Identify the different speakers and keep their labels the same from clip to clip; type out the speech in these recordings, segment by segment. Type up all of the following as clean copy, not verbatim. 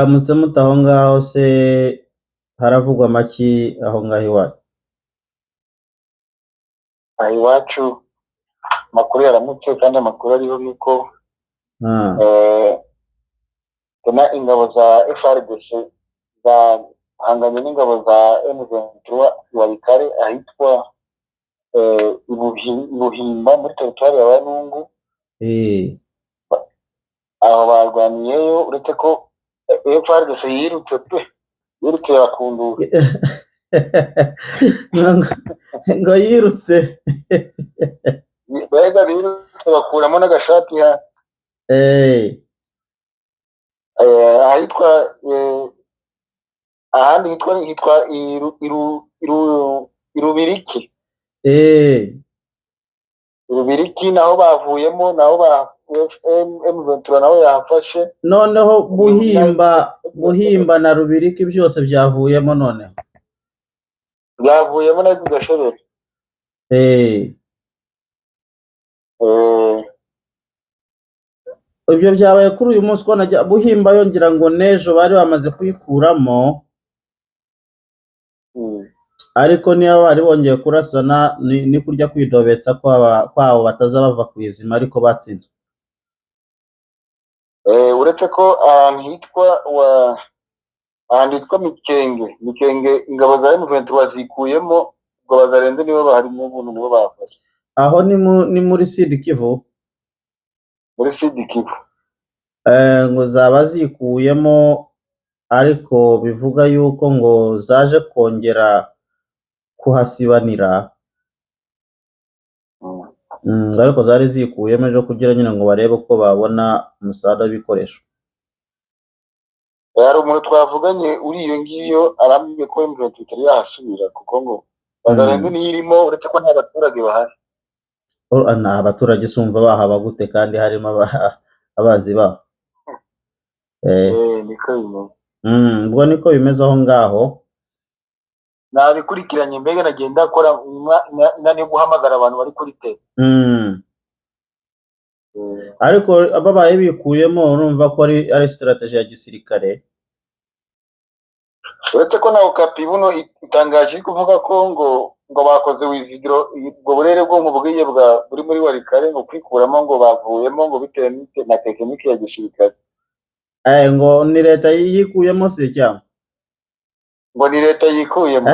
Speaker 1: Muramutse mute aho ngaho se haravugwa amaki aho ngaho iwanyu?
Speaker 2: aha iwacu amakuru yaramutse kandi amakuru ariho nuko
Speaker 1: Ah,
Speaker 2: tuna ingabo za FRDC zahanganye n'ingabo za M23 Walikale ahitwa Ibuhimba muri teritwari ya Walungu.
Speaker 1: eh.
Speaker 2: Aho barwaniyeyo uretse ko FRDC yirutse bakundura
Speaker 1: ngo yirutse.
Speaker 2: mbega birutse bakuramo n'agashati ahitwa ahandi hitwa Irubiriki. Irubiriki naho bavuyemo, naho ba M23 naho yahafashe.
Speaker 1: Noneho Buhimba na Rubiriki byose byavuyemo noneho.
Speaker 2: Byavuyemo na Gashebere.
Speaker 1: Ibyo byabaye kuri uyu munsi ko najya Buhimba yongera ngo n'ejo bari bamaze kuyikuramo, ariko niba bari bongeye kurasana ni kurya kwidobetsa kwabo bataza bava ku izima ariko batsinzwe.
Speaker 2: Uretse ko ahantu hitwa Mikenge ingabo za M23 bazikuyemo, ubwo bazarenze nibo baharimo ubuntu nibo bafashe.
Speaker 1: Aho ni muri Sud Kivu.
Speaker 2: Muri Sud Kivu.
Speaker 1: Ngo zaba zikuyemo, ariko bivuga yuko ngo zaje kongera kuhasibanira. Ariko zari zikuyemo ejo kugira nyine ngo barebe uko babona umusaruro w'ibikoresho.
Speaker 2: Hari umuntu twavuganye uri iyo ngiyo arambwiye ko M23 itari yahasubira kuko ngo bazarenze niyirimo, uretse ko nta baturage bahari.
Speaker 1: Nta abaturage sumva bahaba gute kandi harimo abanzi babo.
Speaker 2: Niko bimeze.
Speaker 1: Ubwo niko bimeze aho ngaho.
Speaker 2: Nabikurikiranye mbega nagenda akora nani guhamagara abantu bari kuri te.
Speaker 1: Ariko babaye bikuyemo urumva ko ari strategy ya gisirikare.
Speaker 2: Uretse ko na Okapi buno itangaje kuvuga ko ngo bakoze wizigiro ubwo burere bwo mu bwiye buri muri Walikale ngo kwikuramo ngo bavuyemo ngo bitewe na tekinike ya gisirikare.
Speaker 1: Ngo ni leta yikuyemo se cyangwa?
Speaker 2: Ngo ni leta yikuyemo.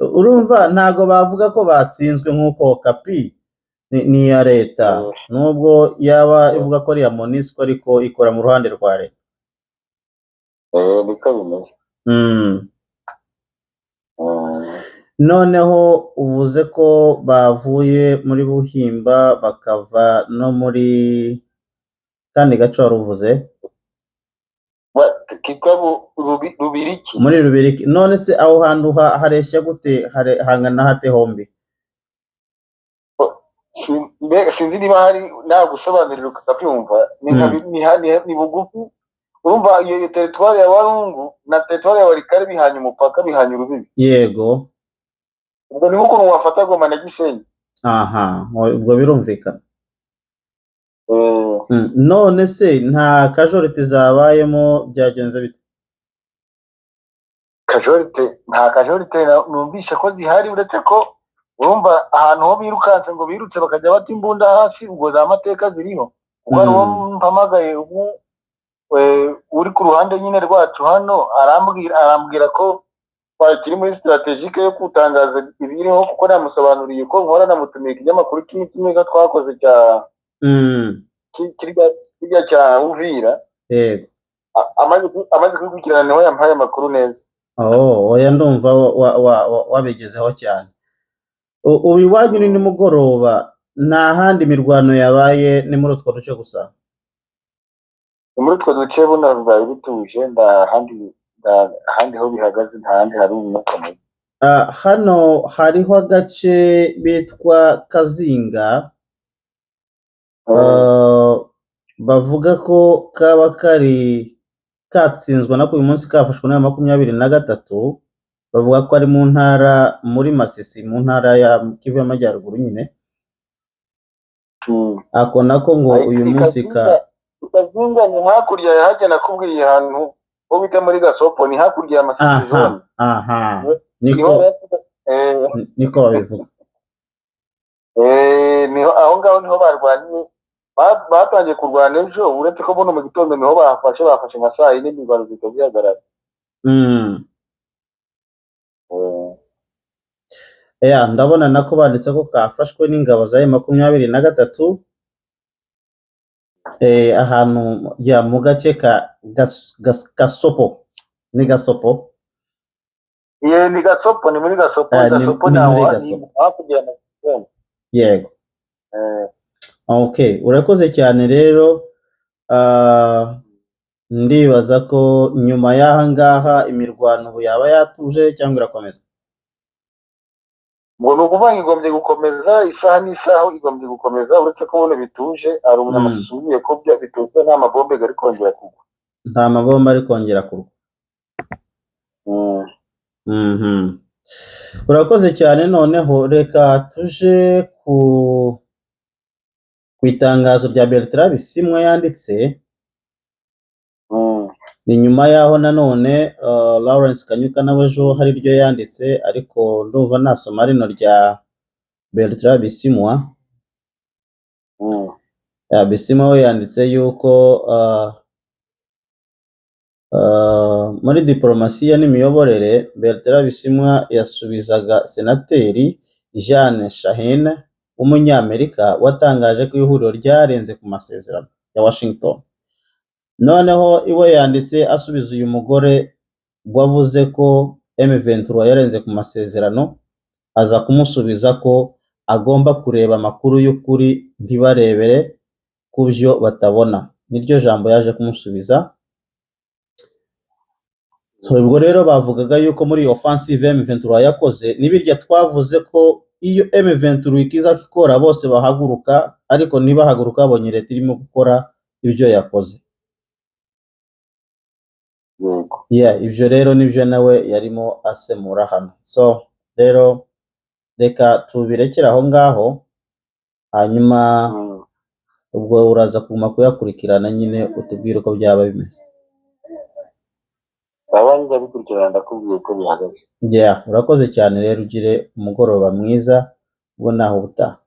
Speaker 1: Urumva ntago bavuga ko batsinzwe nk'uko Okapi ni ya leta, nubwo yaba ivuga ko ari ya MONUSCO ariko ikora mu ruhande rwa leta.
Speaker 2: Niko bimeze.
Speaker 1: Noneho uvuze ko bavuye muri Buhimba bakava no muri kandi gace wari uvuze
Speaker 2: kitwa Rubiriki.
Speaker 1: Muri Rubiriki. None se aho hantu hareshya gute, hangana hate hombi?
Speaker 2: Sinzi niba hari nagusobanurira ukabyumva. Ni bugufi. Urumva iyo teritwari ya Walungu na teritwari ya Walikale bihanye umupaka, bihanye urubibi.
Speaker 1: Yego.
Speaker 2: Ubwo ni ukuntu wafata Goma na Gisenyi.
Speaker 1: Aha, ubwo birumvikana. None se nta kajorite zabayemo byagenze bite?
Speaker 2: Nta kajorite numvise ko zihari, uretse ko urumva ahantu ho birukanse ngo birutse bakajya bata imbunda hasi, ubwo za mateka ziriho. Ubwo ari uwo mpamagaye uri ku ruhande nyine rwacu hano arambwira ko kiri muri strategique yo kutangaza ibiriho, kuko namusobanuriye ko nkora namutumiye ikinyamakuru kimwe twakoze cya kirya cya Uvira.
Speaker 1: Yego.
Speaker 2: Amaze kubikurikirana niho yampaye amakuru neza.
Speaker 1: Oya ndumva wabigezeho cyane. Ubu iwanyu ni nimugoroba, nta handi mirwano yabaye, ni muri utwo duce gusa?
Speaker 2: Muri utwo duce buno bibaye bituje, ahandi ho bihagaze, nta handi hari umwuka mubi.
Speaker 1: Hano hariho agace bitwa Kazinga, bavuga ko kaba kari katsinzwe nako uyu munsi kafashwe na 23, bavuga ko ari mu ntara muri Masisi, mu ntara ya Kivu y'Amajyaruguru nyine. Ako nako ngo uyu munsi
Speaker 2: Kazinga ni hakurya ya hajya nakubwiye ahantu ho bita muri Gasopo, ni hakurya ya Masisi zone.
Speaker 1: aha
Speaker 2: Niho
Speaker 1: niko babivuga.
Speaker 2: niho aho ngaho niho barwaniye, batangiye kurwana ejo, uretse ko buno mu gitondo niho bafashe nka saa yine imirwano zikabihagarara.
Speaker 1: Ndabona nako banditse ko kafashwe n'ingabo za M23 ahantu mu gace ka Gasopo. Ni Gasopo?
Speaker 2: Ni Gasopo, ni muri Gasopo. Gasopo naho hakurya na Gasopo.
Speaker 1: Yego. Okay, urakoze cyane rero. Ndibaza ko nyuma y'aha ngaha imirwano ubu yaba yatuje cyangwa irakomeza?
Speaker 2: Ngo ni ukuvuga igombye gukomeza isaha n'isaha, igombye gukomeza, uretse ko buno bituje, hari umunyamasisubiye ko bituje, nta mabombe ari kongera kugwa.
Speaker 1: Nta mabombe ari kongera kugwa. Urakoze cyane. Noneho reka tuje ku itangazo rya Bertrand Bisimwa yanditse. Ni nyuma yaho nanone Lawrence Kanyuka nawe ejo hari iryo yanditse, ariko ndumva nasoma rino rya Bertrand Bisimwa. Bisimwa we yanditse yuko muri diplomasiya n'imiyoborere, Bertrand Bisimwa yasubizaga senateri Jeanne Shaheen w'umunyamerika watangaje ko ihuriro ryarenze ku masezerano ya Washington. Noneho iwe yanditse asubiza uyu mugore wavuze ko M23 yarenze ku masezerano, aza kumusubiza ko agomba kureba amakuru y'ukuri ntibarebere ku byo batabona. Niryo jambo yaje kumusubiza. So ubwo rero bavugaga yuko muri offensive M23 yakoze nibirya twavuze ko iyo M23 ikiza kikora bose bahaguruka, ariko niba haguruka babonye leta irimo gukora ibyo yakoze. Ibyo rero nibyo nawe yarimo asemura hano. So rero reka tubirekere aho ngaho, hanyuma ubwo uraza kuma kuyakurikirana nyine utubwire uko byaba bimeze.
Speaker 2: Sawa, ndabikurikirana ndakubwiye ko bihagaze.
Speaker 1: Urakoze cyane rero, ugire umugoroba mwiza, ubwo naho ubutaha.